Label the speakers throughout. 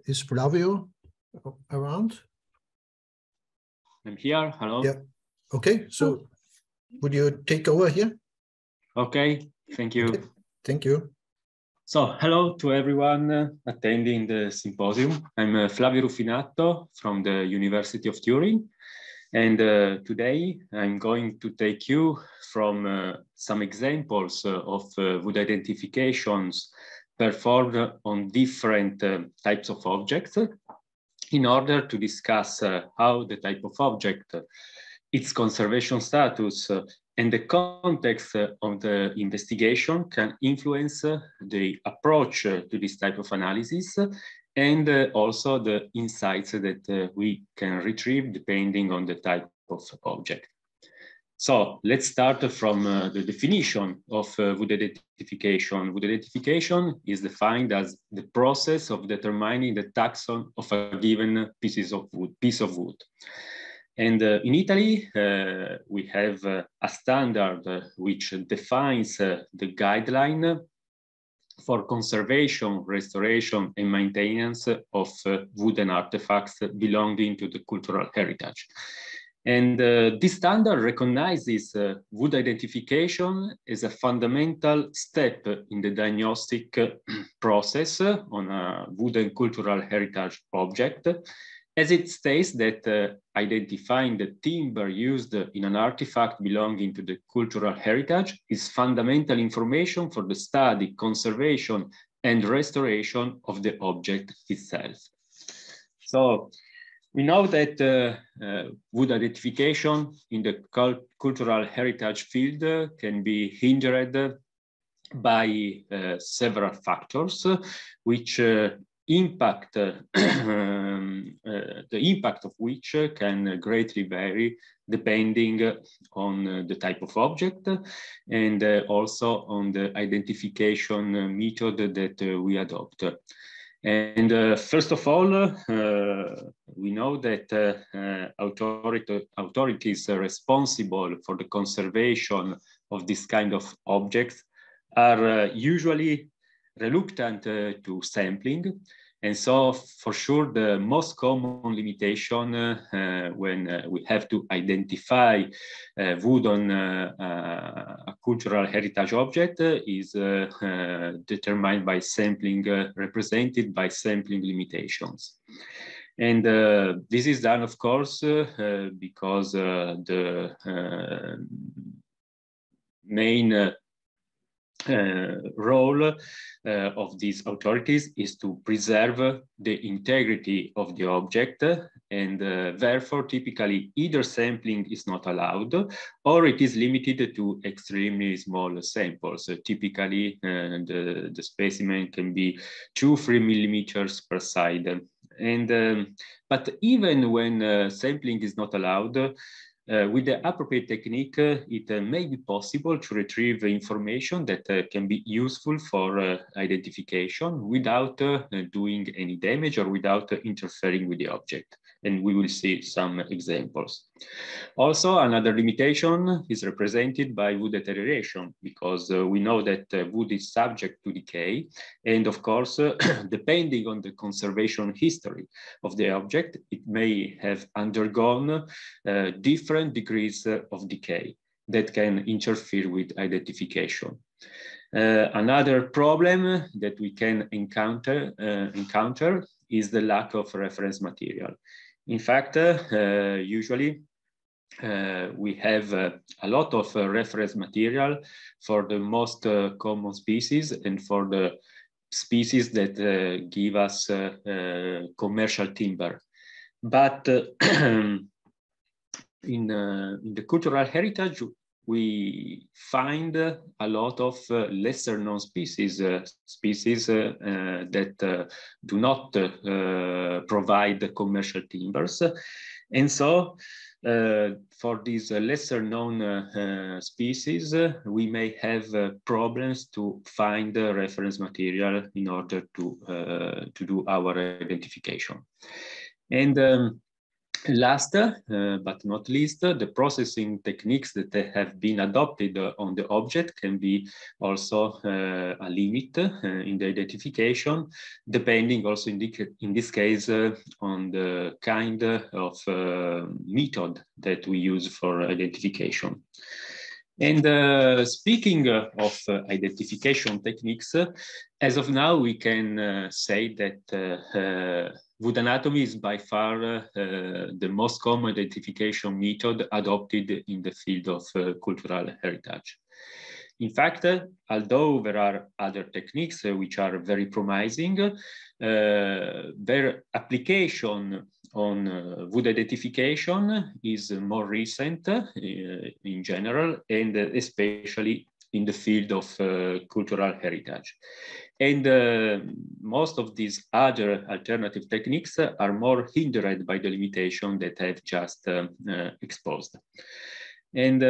Speaker 1: Is Flavio around?
Speaker 2: I'm here. Hello.
Speaker 1: Yeah. Okay. So would you take over here?
Speaker 2: Okay. Thank you.
Speaker 1: Okay. Thank you.
Speaker 2: So hello to everyone attending the symposium. I'm Flavio Ruffinatto from the University of Turin. And today I'm going to take you from some examples of wood identifications performed on different types of objects in order to discuss how the type of object, its conservation status, and the context of the investigation can influence the approach to this type of analysis and also the insights that we can retrieve depending on the type of object. So let's start from the definition of wood identification. Wood identification is defined as the process of determining the taxon of a given piece of wood. And in Italy, we have a standard which defines the guideline for conservation, restoration, and maintenance of wooden artifacts belonging to the cultural heritage. And this standard recognizes wood identification as a fundamental step in the diagnostic process on a wooden cultural heritage object, as it states that identifying the timber used in an artifact belonging to the cultural heritage is fundamental information for the study, conservation, and restoration of the object itself. So we know that wood identification in the cultural heritage field can be hindered by several factors, which impact, the impact of which can greatly vary depending on the type of object and also on the identification method that we adopt. And first of all, we know that authorities responsible for the conservation of this kind of objects are usually reluctant to sampling. And so for sure, the most common limitation when we have to identify wood on a cultural heritage object is determined by sampling, represented by sampling limitations. And this is done, of course, because the main role of these authorities is to preserve the integrity of the object, and therefore typically either sampling is not allowed or it is limited to extremely small samples. Typically the specimen can be 2-3 millimeters per side. And but even when sampling is not allowed, with the appropriate technique, it may be possible to retrieve information that can be useful for identification without doing any damage or without interfering with the object. And we will see some examples. Also, another limitation is represented by wood deterioration, because we know that wood is subject to decay. And of course, depending on the conservation history of the object, it may have undergone different degrees of decay that can interfere with identification. Another problem that we can encounter is the lack of reference material. In fact, usually we have a lot of reference material for the most common species and for the species that give us commercial timber. But in the cultural heritage, we find a lot of lesser known species, that do not provide commercial timbers. And so for these lesser known species, we may have problems to find reference material in order to do our identification. And Last, but not least, the processing techniques that have been adopted on the object can be also a limit in the identification, depending also in this case on the kind of method that we use for identification. And speaking of identification techniques, as of now, we can say that wood anatomy is by far the most common identification method adopted in the field of cultural heritage. In fact, although there are other techniques which are very promising, their application on wood identification is more recent in general, and especially in the field of cultural heritage. And most of these other alternative techniques are more hindered by the limitation that I've just exposed. And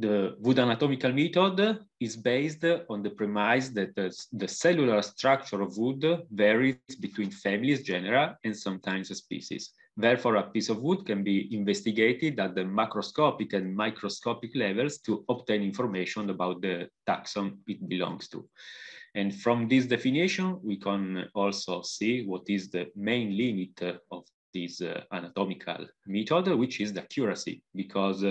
Speaker 2: the wood anatomical method is based on the premise that the cellular structure of wood varies between families, genera, and sometimes species. Therefore, a piece of wood can be investigated at the macroscopic and microscopic levels to obtain information about the taxon it belongs to. And from this definition, we can also see what is the main limit of this anatomical method, which is the accuracy, because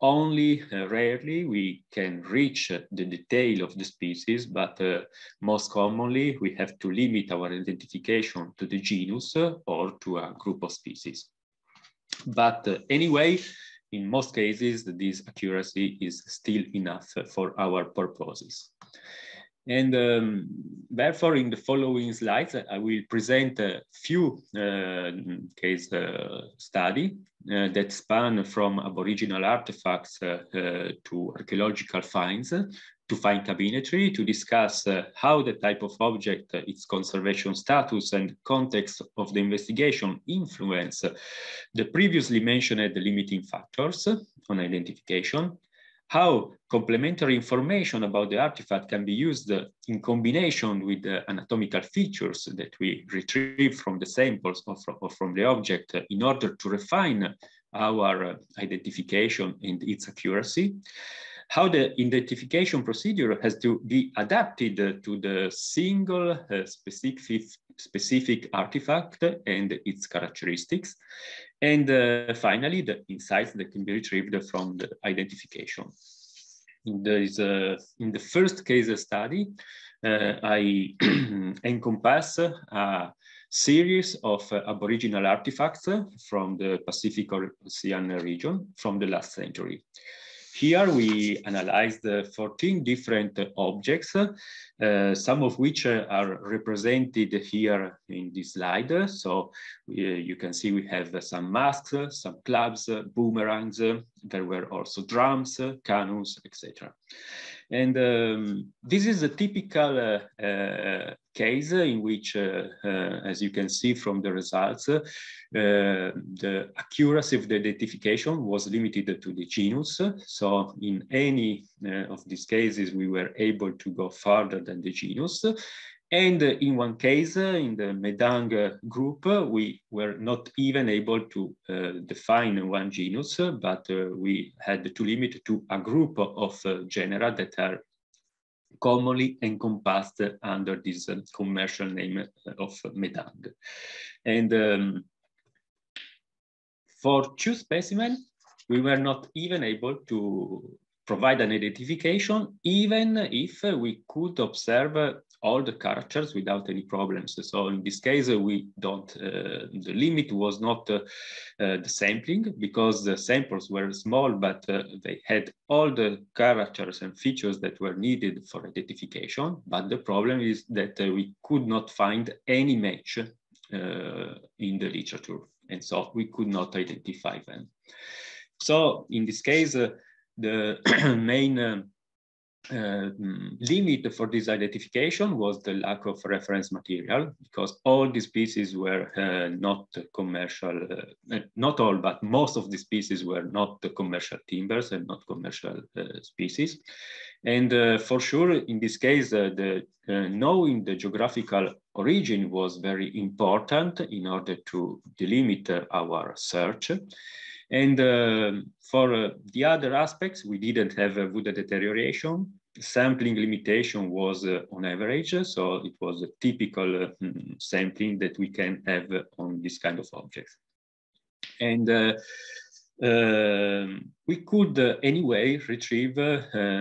Speaker 2: only rarely we can reach the detail of the species, but most commonly we have to limit our identification to the genus or to a group of species. But anyway, in most cases, this accuracy is still enough for our purposes. And therefore, in the following slides, I will present a few case studies that span from Aboriginal artifacts to archaeological finds, to find cabinetry, to discuss how the type of object, its conservation status and context of the investigation influence the previously mentioned limiting factors on identification, how complementary information about the artifact can be used in combination with the anatomical features that we retrieve from the samples or from the object in order to refine our identification and its accuracy, how the identification procedure has to be adapted to the single specific artifact and its characteristics, and finally, the insights that can be retrieved from the identification. In the first case study, I encompass a series of Aboriginal artifacts from the Pacific Ocean region from the last century. Here we analyzed 14 different objects, some of which are represented here in this slide. So you can see we have some masks, some clubs, boomerangs. There were also drums, canoes, etc. And this is a typical case in which, as you can see from the results, the accuracy of the identification was limited to the genus. So in any of these cases, we were able to go further than the genus. And in one case, in the Medang group, we were not even able to define one genus, but we had to limit to a group of genera that are commonly encompassed under this commercial name of Medang. And for two specimens, we were not even able to provide an identification, even if we could observe all the characters without any problems. So in this case, we don't, the limit was not the sampling, because the samples were small, but they had all the characters and features that were needed for identification. But the problem is that we could not find any match in the literature. And so we could not identify them. So in this case, the main limit for this identification was the lack of reference material, because all the species were not commercial, not all, but most of the species were not commercial timbers and not commercial species. And for sure, in this case, knowing the geographical origin was very important in order to delimit our search. And for the other aspects, we didn't have wood deterioration. Sampling limitation was on average, so it was a typical sampling that we can have on this kind of objects. And we could anyway retrieve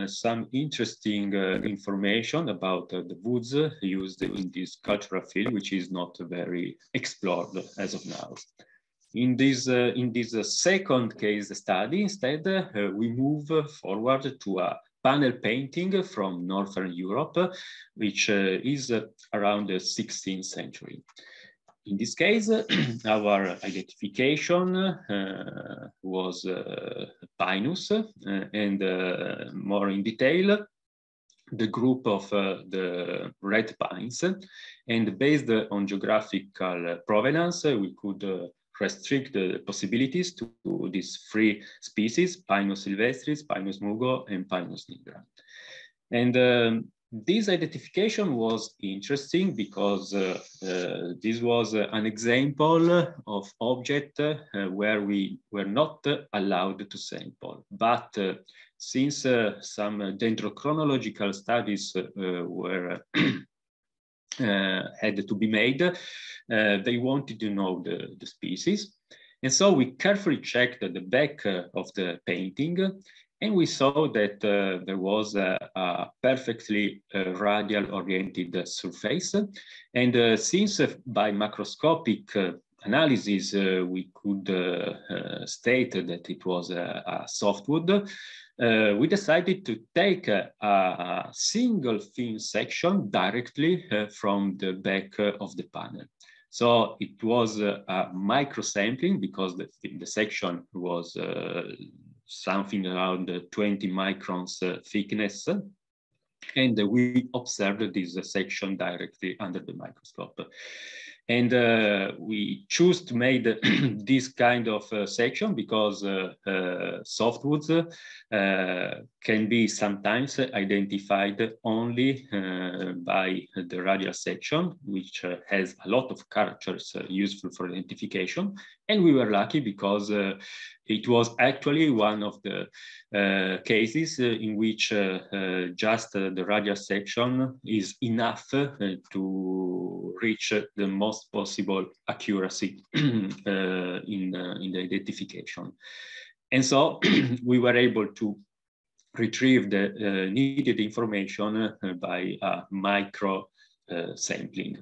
Speaker 2: some interesting information about the woods used in this cultural field, which is not very explored as of now. In this second case study, instead, we move forward to a panel painting from Northern Europe, which is around the 16th century. In this case, our identification was Pinus, and more in detail, the group of the red pines. And based on geographical provenance, we could restrict the possibilities to these three species, Pinus sylvestris, Pinus mugo, and Pinus nigra. And this identification was interesting because this was an example of object where we were not allowed to sample. But since some dendrochronological studies were had to be made, they wanted to know the species. And so we carefully checked the back of the painting, and we saw that there was a perfectly radial-oriented surface. And since by macroscopic analysis we could state that it was a softwood, we decided to take a single thin section directly from the back of the panel. So it was a micro-sampling because the section was something around 20 microns thickness. And we observed this section directly under the microscope. And we choose to make this kind of section because softwoods can be sometimes identified only by the radial section, which has a lot of characters useful for identification. And we were lucky because it was actually one of the cases in which just the radial section is enough to reach the most possible accuracy in the identification. And so we were able to retrieve the needed information by micro sampling.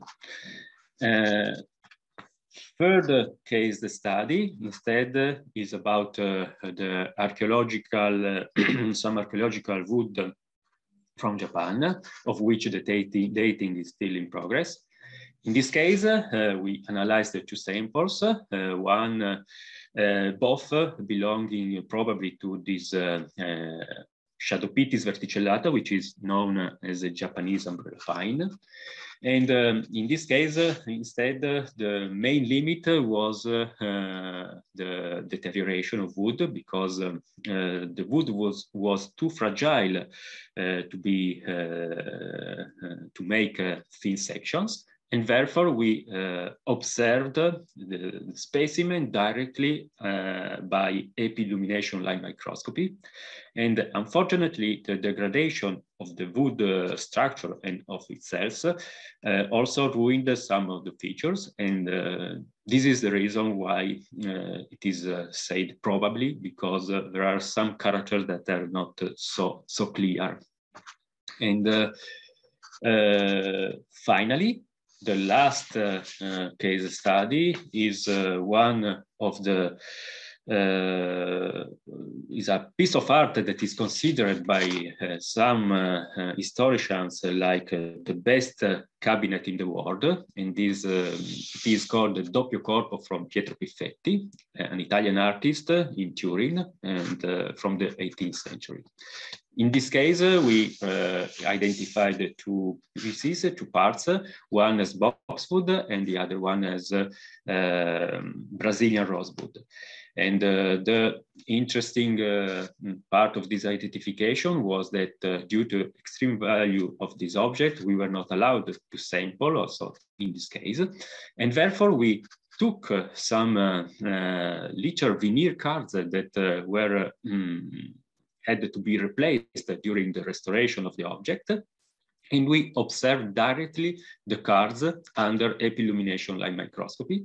Speaker 2: Third case study instead is about the archaeological, some archaeological wood from Japan, of which the dating is still in progress. In this case, we analyzed the two samples, both belonging probably to this Shadopithis verticellata, which is known as a Japanese umbrella pine. And in this case, instead, the main limit was the deterioration of wood, because the wood was too fragile to make thin sections. And therefore, we observed the specimen directly by epilumination light microscopy. And unfortunately, the degradation of the wood structure and of its cells also ruined some of the features. And this is the reason why it is said probably, because there are some characters that are not so clear. And finally, the last case study is one of the is a piece of art that is considered by some historians like the best cabinet in the world, and this is called the Doppio Corpo from Pietro Piffetti, an Italian artist in Turin, and from the 18th century. In this case, we identified two species, two parts, one as boxwood and the other one as Brazilian rosewood. And the interesting part of this identification was that due to extreme value of this object, we were not allowed to sample also in this case. And therefore we took some little veneer cards that were had to be replaced during the restoration of the object. And we observed directly the cards under epilumination light microscopy.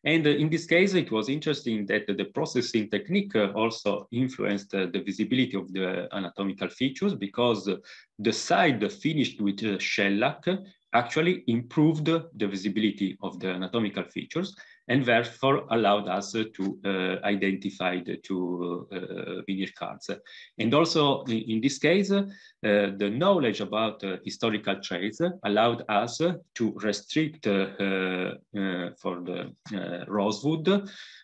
Speaker 2: And in this case, it was interesting that the processing technique also influenced the visibility of the anatomical features, because the side finished with shellac actually improved the visibility of the anatomical features, and therefore allowed us to identify the two veneer cards. And also in this case, the knowledge about historical traits allowed us to restrict for the rosewood,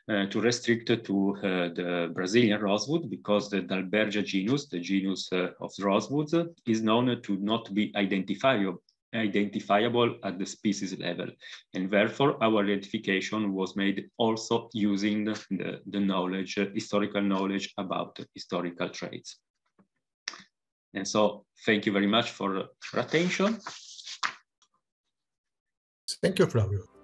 Speaker 2: to restrict to the Brazilian rosewood, because the Dalbergia genus, the genus of rosewoods, is known to not be identifiable at the species level. And therefore our identification was made also using the knowledge, historical knowledge about historical traits. And so thank you very much for your attention.
Speaker 1: Thank you, Flavio.